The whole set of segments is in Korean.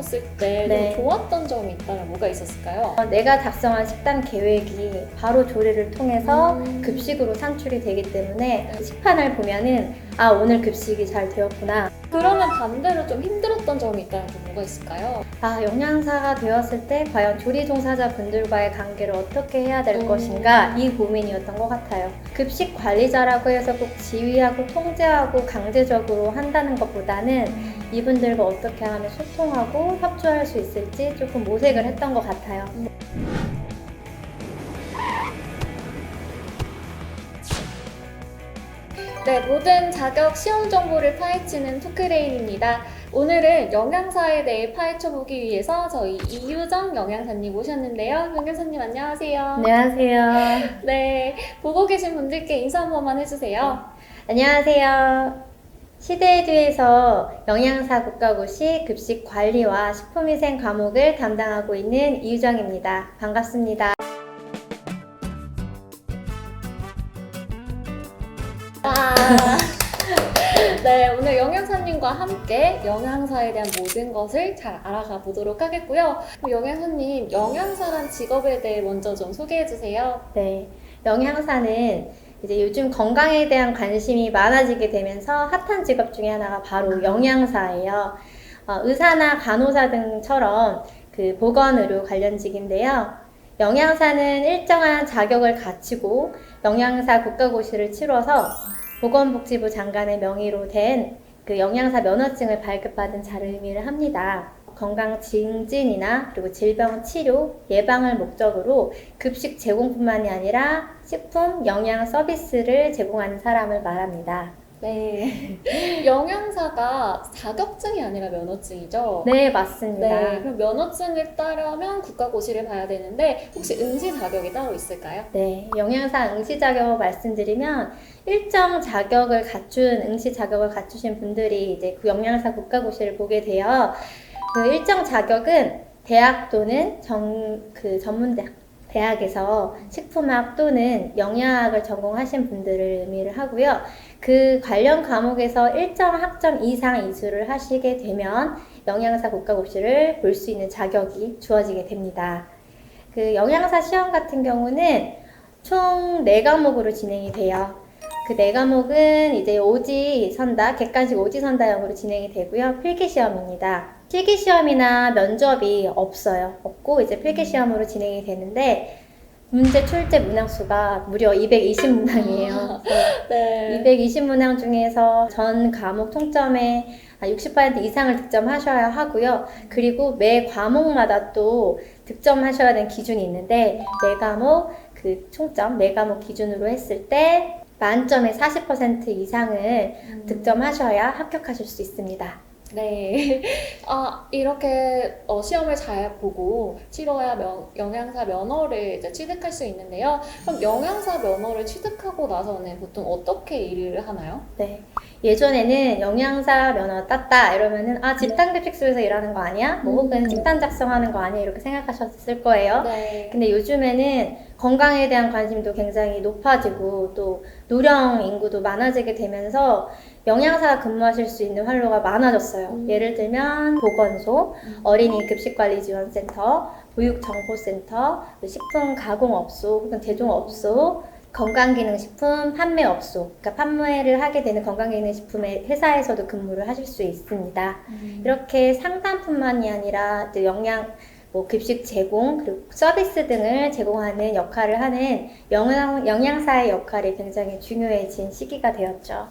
하셨을 때 네. 좀 좋았던 점이 있다면 뭐가 있었을까요? 내가 작성한 식단 계획이 바로 조리를 통해서 음. 급식으로 산출이 되기 때문에 식판을 보면은 아, 오늘 급식이 잘 되었구나. 그러면 반대로 좀 힘들었던 점이 있다면 좀 뭐가 있을까요? 아, 영양사가 되었을 때 과연 조리 종사자분들과의 관계를 어떻게 해야 될 것인가, 이 고민이었던 것 같아요. 급식 관리자라고 해서 꼭 지휘하고 통제하고 강제적으로 한다는 것보다는 이분들과 어떻게 하면 소통하고 협조할 수 있을지 조금 모색을 했던 것 같아요. 네, 모든 자격 시험 정보를 파헤치는 토크레인입니다. 오늘은 영양사에 대해 파헤쳐보기 위해서 저희 이유정 영양사님 모셨는데요. 영양사님 안녕하세요. 안녕하세요. 네, 보고 계신 분들께 인사 한 번만 해주세요. 안녕하세요. 시대에듀에서 영양사 국가고시 급식 관리와 식품위생 과목을 담당하고 있는 이유정입니다. 반갑습니다. 네, 오늘 영양사님과 함께 영양사에 대한 모든 것을 잘 알아가 보도록 하겠고요. 영양사님, 영양사란 직업에 대해 먼저 좀 소개해 주세요. 네, 영양사는 이제 요즘 건강에 대한 관심이 많아지게 되면서 핫한 직업 중에 하나가 바로 영양사예요. 의사나 간호사 등처럼 그 보건의료 관련직인데요. 영양사는 일정한 자격을 갖추고 영양사 국가고시를 치러서 보건복지부 장관의 명의로 된 그 영양사 면허증을 발급받은 자를 의미를 합니다. 건강 증진이나 그리고 질병 치료, 예방을 목적으로 급식 제공뿐만이 아니라 식품, 영양 서비스를 제공하는 사람을 말합니다. 네, 영양사가 자격증이 아니라 면허증이죠? 네, 맞습니다. 네, 그럼 면허증을 따려면 국가고시를 봐야 되는데 혹시 응시 자격이 따로 있을까요? 네, 영양사 응시 자격을 말씀드리면 일정 자격을 갖춘 응시 자격을 갖추신 분들이 이제 그 영양사 국가고시를 보게 돼요. 그 일정 자격은 대학 또는 전문대학 대학에서 식품학 또는 영양학을 전공하신 분들을 의미를 하고요. 그 관련 과목에서 일정 학점 이상 이수를 하시게 되면 영양사 국가고시를 볼 수 있는 자격이 주어지게 됩니다. 그 영양사 시험 같은 경우는 총 4과목으로 진행이 돼요. 그 4과목은 이제 오지선다, 객관식 오지선다형으로 진행이 되고요. 필기시험입니다. 실기시험이나 면접이 없고 이제 필기시험으로 진행이 되는데 문제 출제 문항수가 무려 220문항이에요. 네. 220문항 중에서 전 과목 통점의 60% 이상을 득점하셔야 하고요. 그리고 매 과목마다 또 득점하셔야 되는 기준이 있는데 매 과목 그 총점 매 과목 기준으로 했을 때 만점의 40% 이상을 득점하셔야 합격하실 수 있습니다. 네. 이렇게 시험을 잘 보고 치러야 영양사 면허를 이제 취득할 수 있는데요. 그럼 영양사 면허를 취득하고 나서는 보통 어떻게 일을 하나요? 네. 예전에는 영양사 면허 땄다 이러면은 집단급식소에서 일하는 거 아니야? 뭐 혹은 식단 작성하는 거 아니야? 이렇게 생각하셨을 거예요. 네. 근데 요즘에는 건강에 대한 관심도 굉장히 높아지고 또 노령 인구도 많아지게 되면서 영양사가 근무하실 수 있는 활로가 많아졌어요. 예를 들면 보건소, 어린이 급식관리지원센터, 보육정보센터, 식품가공업소 혹은 제종업소, 건강기능식품 판매업소, 그러니까 판매를 하게 되는 건강기능식품의 회사에서도 근무를 하실 수 있습니다. 이렇게 상담뿐만이 아니라 또 급식 제공, 그리고 서비스 등을 제공하는 역할을 하는 영양사의 역할이 굉장히 중요해진 시기가 되었죠.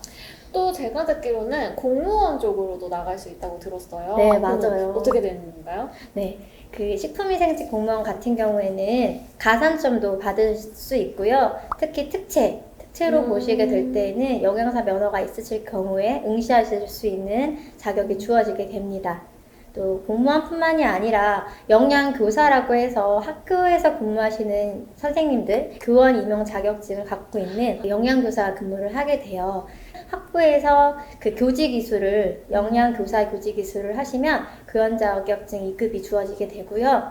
또 제가 듣기로는 공무원 쪽으로도 나갈 수 있다고 들었어요. 네, 맞아요. 어떻게 되는 건가요? 네. 그 식품위생직 공무원 같은 경우에는 가산점도 받을 수 있고요. 특히 특채로 보시게 될 때에는 영양사 면허가 있으실 경우에 응시하실 수 있는 자격이 주어지게 됩니다. 또 공무원뿐만이 아니라 영양교사라고 해서 학교에서 근무하시는 선생님들, 교원 임용 자격증을 갖고 있는 영양교사 근무를 하게 돼요. 학부에서 그 교직이수를, 영양교사 교직이수를 하시면 교원 자격증 2급이 주어지게 되고요.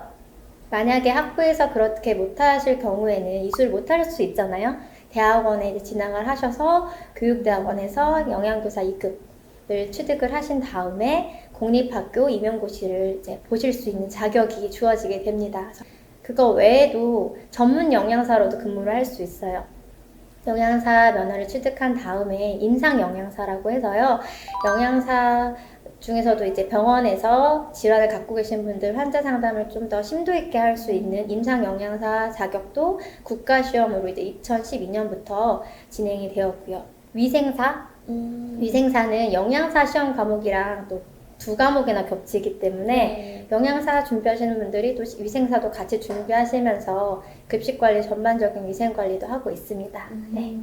만약에 학부에서 그렇게 못하실 경우에는 이수를 못할 수 있잖아요. 대학원에 이제 진학을 하셔서 교육대학원에서 영양교사 2급을 취득을 하신 다음에 공립학교 임용고시를 이제 보실 수 있는 자격이 주어지게 됩니다. 그거 외에도 전문 영양사로도 근무를 할 수 있어요. 영양사 면허를 취득한 다음에 임상 영양사라고 해서요. 영양사 중에서도 이제 병원에서 질환을 갖고 계신 분들 환자 상담을 좀 더 심도 있게 할 수 있는 임상 영양사 자격도 국가 시험으로 이제 2012년부터 진행이 되었고요. 위생사는 영양사 시험 과목이랑 또 두 과목이나 겹치기 때문에 영양사 준비하시는 분들이 또 위생사도 같이 준비하시면서 급식 관리 전반적인 위생 관리도 하고 있습니다. 네.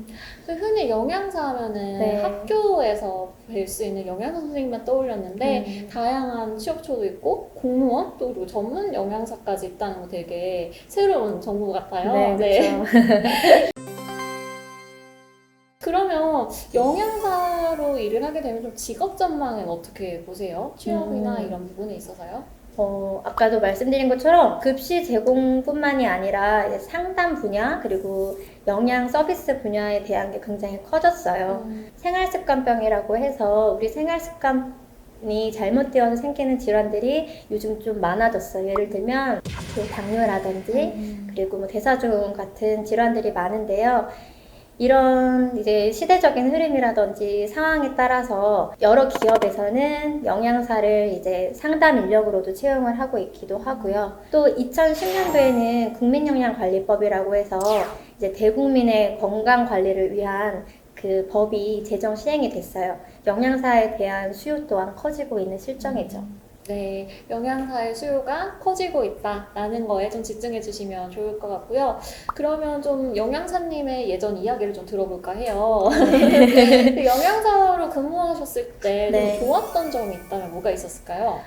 흔히 영양사 하면은 네. 학교에서 뵐 수 있는 영양사 선생님만 떠올렸는데 다양한 취업처도 있고 공무원 또 그리고 전문 영양사까지 있다는 거 되게 새로운 정보 같아요. 네, 그렇죠. 그러면 영양사로 일을 하게 되면 좀 직업 전망은 어떻게 보세요? 취업이나 이런 부분에 있어서요? 아까도 말씀드린 것처럼 급식 제공뿐만이 아니라 이제 상담 분야 그리고 영양 서비스 분야에 대한 게 굉장히 커졌어요. 생활습관병이라고 해서 우리 생활습관이 잘못되어서 생기는 질환들이 요즘 좀 많아졌어요. 예를 들면 당뇨라든지 그리고 뭐 대사증후군 같은 질환들이 많은데요. 이런 이제 시대적인 흐름이라든지 상황에 따라서 여러 기업에서는 영양사를 이제 상담 인력으로도 채용을 하고 있기도 하고요. 또 2010년도에는 국민영양관리법이라고 해서 이제 대국민의 건강 관리를 위한 그 법이 제정 시행이 됐어요. 영양사에 대한 수요 또한 커지고 있는 실정이죠. 네, 영양사의 수요가 커지고 있다라는 거에 좀 집중해 주시면 좋을 것 같고요. 그러면 좀 영양사님의 예전 이야기를 좀 들어볼까 해요. 영양사로 근무하셨을 때 좀 좋았던 점이 있다면 뭐가 있었을까요?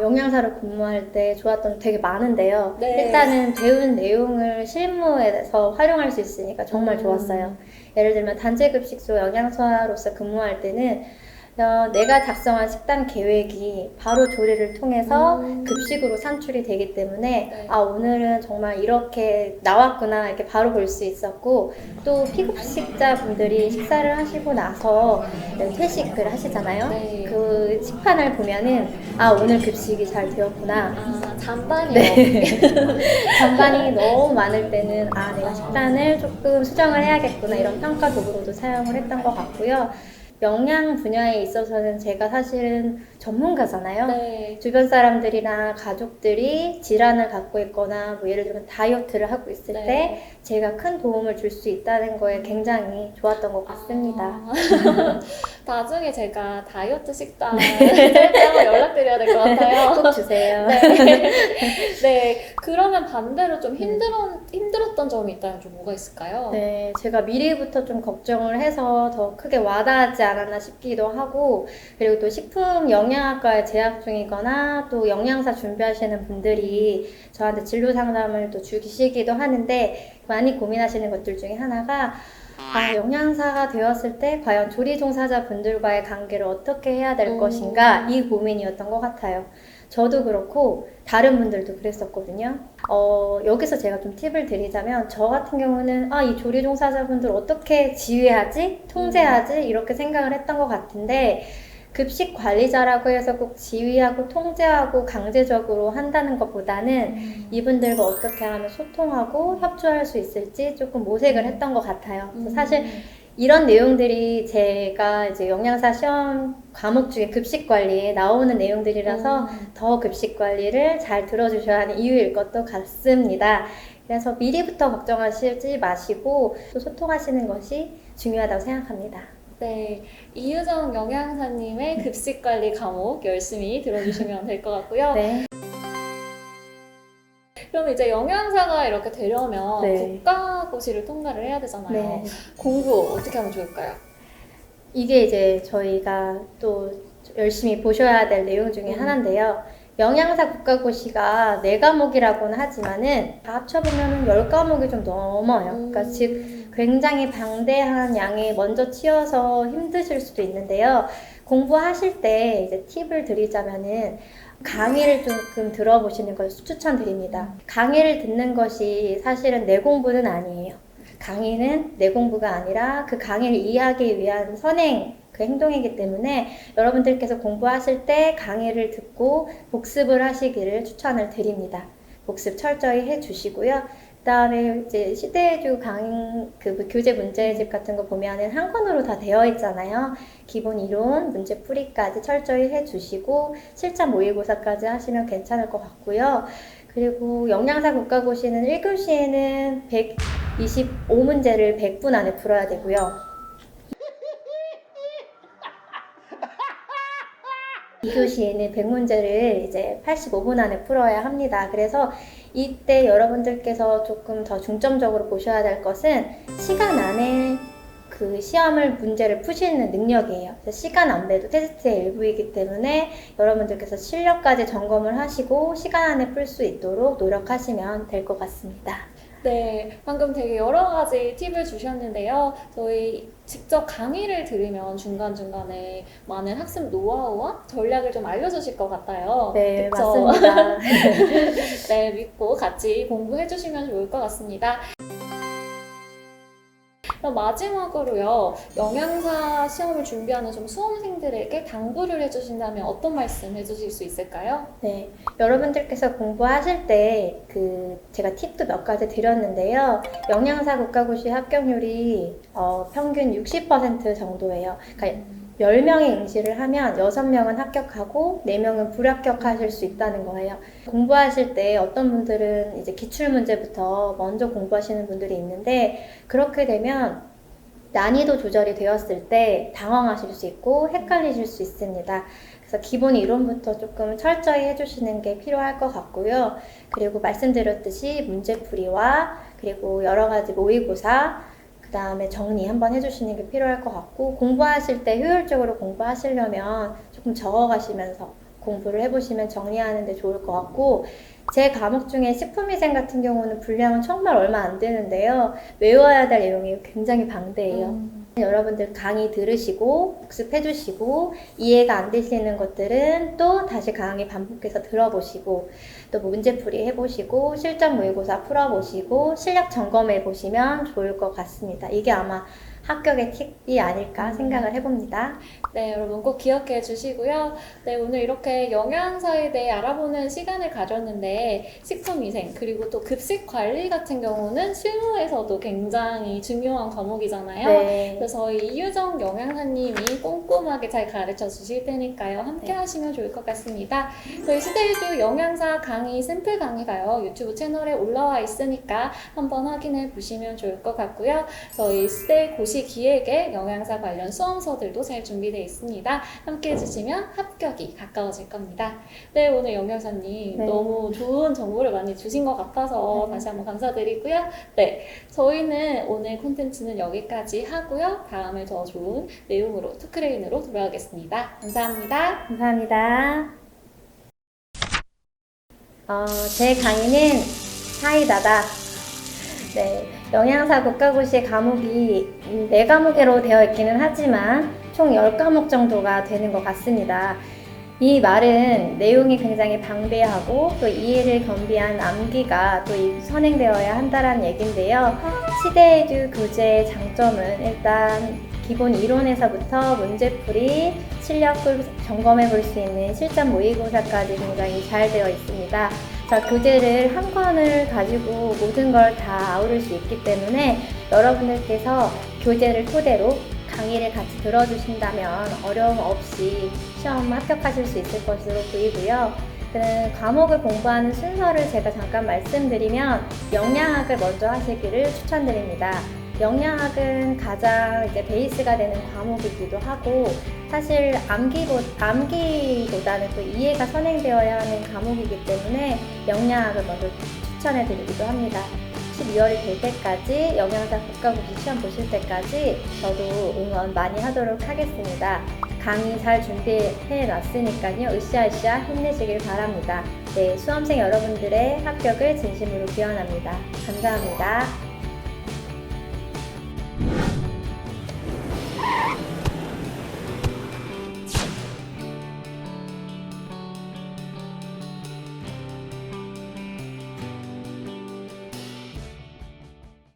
영양사로 근무할 때 좋았던 점 되게 많은데요. 네. 일단은 배운 내용을 실무에서 활용할 수 있으니까 정말 좋았어요. 예를 들면 단체급식소 영양사로서 근무할 때는 내가 작성한 식단 계획이 바로 조리를 통해서 급식으로 산출이 되기 때문에 오늘은 정말 이렇게 나왔구나 이렇게 바로 볼 수 있었고, 또 피급식자 분들이 식사를 하시고 나서 퇴식을 하시잖아요. 그 식판을 보면은 오늘 급식이 잘 되었구나. 잔반이요. 잔반이 너무 많을 때는 내가 식단을 조금 수정을 해야겠구나 이런 평가 도구로도 사용을 했던 것 같고요. 영양 분야에 있어서는 제가 사실은 전문가잖아요. 네. 주변 사람들이나 가족들이 질환을 갖고 있거나 뭐 예를 들면 다이어트를 하고 있을 때 제가 큰 도움을 줄 수 있다는 거에 굉장히 좋았던 것 같습니다. 나중에 제가 다이어트 식단 한번 연락드려야 될 것 같아요. 꼭 주세요. 네. 그러면 반대로 좀 힘들었던 점이 있다면 좀 뭐가 있을까요? 네, 제가 미리부터 좀 걱정을 해서 더 크게 와닿지 않았나 싶기도 하고, 그리고 또 식품 영양학과에 재학 중이거나 또 영양사 준비하시는 분들이 저한테 진로 상담을 또 주시기도 하는데, 많이 고민하시는 것들 중에 하나가 영양사가 되었을 때 과연 조리 종사자 분들과의 관계를 어떻게 해야 될 것인가, 이 고민이었던 것 같아요. 저도 그렇고 다른 분들도 그랬었거든요. 여기서 제가 좀 팁을 드리자면, 저 같은 경우는 이 조리 종사자분들 어떻게 지휘하지? 통제하지? 이렇게 생각을 했던 것 같은데, 급식 관리자라고 해서 꼭 지휘하고 통제하고 강제적으로 한다는 것보다는 이분들과 어떻게 하면 소통하고 협조할 수 있을지 조금 모색을 했던 것 같아요. 그래서 사실 이런 내용들이 제가 이제 영양사 시험 과목 중에 급식 관리에 나오는 내용들이라서 더 급식 관리를 잘 들어주셔야 하는 이유일 것도 같습니다. 그래서 미리부터 걱정하시지 마시고 또 소통하시는 것이 중요하다고 생각합니다. 네, 이유정 영양사님의 급식관리 과목 열심히 들어주시면 될 것 같고요. 네. 그럼 이제 영양사가 이렇게 되려면 국가고시를 통과를 해야 되잖아요. 공부 어떻게 하면 좋을까요? 이게 이제 저희가 또 열심히 보셔야 될 내용 중에 하나인데요. 영양사 국가고시가 4과목이라고는 하지만은 다 합쳐보면 10과목이 좀 넘어요. 그러니까 즉 굉장히 방대한 양에 먼저 치여서 힘드실 수도 있는데요. 공부하실 때 이제 팁을 드리자면은 강의를 조금 들어보시는 걸 추천드립니다. 강의를 듣는 것이 사실은 내 공부는 아니에요. 강의는 내 공부가 아니라 그 강의를 이해하기 위한 선행 그 행동이기 때문에 여러분들께서 공부하실 때 강의를 듣고 복습을 하시기를 추천을 드립니다. 복습 철저히 해주시고요. 그다음에 이제 시대에듀 그 교재 문제집 같은 거 보면은 한 권으로 다 되어 있잖아요. 기본 이론, 문제 풀이까지 철저히 해주시고 실전 모의고사까지 하시면 괜찮을 것 같고요. 그리고 영양사 국가고시는 1교시에는 125문제를 100분 안에 풀어야 되고요. 2교시에는 100문제를 이제 85분 안에 풀어야 합니다. 그래서 이때 여러분들께서 조금 더 중점적으로 보셔야 될 것은 시간 안에 그 시험을 문제를 푸시는 능력이에요. 그래서 시간 안배도 테스트의 일부이기 때문에 여러분들께서 실력까지 점검을 하시고 시간 안에 풀 수 있도록 노력하시면 될 것 같습니다. 네, 방금 되게 여러 가지 팁을 주셨는데요. 저희 직접 강의를 들으면 중간중간에 많은 학습 노하우와 전략을 좀 알려주실 것 같아요. 네, 그쵸? 맞습니다. 네, 믿고 같이 공부해 주시면 좋을 것 같습니다. 그럼 마지막으로요, 영양사 시험을 준비하는 좀 수험생들에게 당부를 해주신다면 어떤 말씀 해주실 수 있을까요? 네, 여러분들께서 공부하실 때 제가 팁도 몇 가지 드렸는데요. 영양사 국가고시 합격률이 평균 60% 정도예요. 그러니까 10명의 응시를 하면 6명은 합격하고 4명은 불합격하실 수 있다는 거예요. 공부하실 때 어떤 분들은 이제 기출문제부터 먼저 공부하시는 분들이 있는데 그렇게 되면 난이도 조절이 되었을 때 당황하실 수 있고 헷갈리실 수 있습니다. 그래서 기본 이론부터 조금 철저히 해주시는 게 필요할 것 같고요. 그리고 말씀드렸듯이 문제풀이와 그리고 여러 가지 모의고사 그 다음에 정리 한번 해주시는 게 필요할 것 같고 공부하실 때 효율적으로 공부하시려면 조금 적어가시면서 공부를 해보시면 정리하는 데 좋을 것 같고 제 과목 중에 식품위생 같은 경우는 분량은 정말 얼마 안 되는데요. 외워야 될 내용이 굉장히 방대해요. 여러분들 강의 들으시고 복습해 주시고 이해가 안 되시는 것들은 또 다시 강의 반복해서 들어보시고 또 문제풀이 해보시고 실전 모의고사 풀어보시고 실력 점검해 보시면 좋을 것 같습니다. 이게 아마 합격의 팁이 아닐까 생각을 해봅니다. 네, 여러분 꼭 기억해 주시고요. 네, 오늘 이렇게 영양사에 대해 알아보는 시간을 가졌는데 식품위생 그리고 또 급식 관리 같은 경우는 실무에서도 굉장히 중요한 과목이잖아요. 네. 그래서 저희 이유정 영양사님이 꼼꼼하게 잘 가르쳐 주실 테니까요. 함께 네. 하시면 좋을 것 같습니다. 저희 시대에듀 영양사 강의 샘플 강의가요. 유튜브 채널에 올라와 있으니까 한번 확인해 보시면 좋을 것 같고요. 저희 시대 고시 기획에 영양사 관련 수험서들도 잘 준비되어 있습니다. 함께 해주시면 합격이 가까워질 겁니다. 네, 오늘 영양사님 네. 너무 좋은 정보를 많이 주신 것 같아서 다시 한번 감사드리고요. 네, 저희는 오늘 콘텐츠는 여기까지 하고요. 다음에 더 좋은 내용으로 토크레인으로 돌아오겠습니다. 감사합니다. 감사합니다. 제 강의는 사이다다. 네, 영양사 국가고시 과목이 4과목으로 되어 있기는 하지만 총 10과목 정도가 되는 것 같습니다. 이 말은 내용이 굉장히 방대하고 또 이해를 겸비한 암기가 또 선행되어야 한다는 얘긴데요. 시대에듀 교재의 장점은 일단 기본 이론에서부터 문제풀이, 실력을 점검해 볼 수 있는 실전 모의고사까지 굉장히 잘 되어 있습니다. 자, 교재를 한 권을 가지고 모든 걸 다 아우를 수 있기 때문에 여러분들께서 교재를 토대로 강의를 같이 들어주신다면 어려움 없이 시험 합격하실 수 있을 것으로 보이고요. 과목을 공부하는 순서를 제가 잠깐 말씀드리면 영양학을 먼저 하시기를 추천드립니다. 영양학은 가장 이제 베이스가 되는 과목이기도 하고 사실 암기보다는 또 이해가 선행되어야 하는 과목이기 때문에 영양학을 먼저 추천해 드리기도 합니다. 12월이 될 때까지 영양사 국가고시 시험 보실 때까지 저도 응원 많이 하도록 하겠습니다. 강의 잘 준비해 놨으니까요. 으쌰으쌰 힘내시길 바랍니다. 네, 수험생 여러분들의 합격을 진심으로 기원합니다. 감사합니다.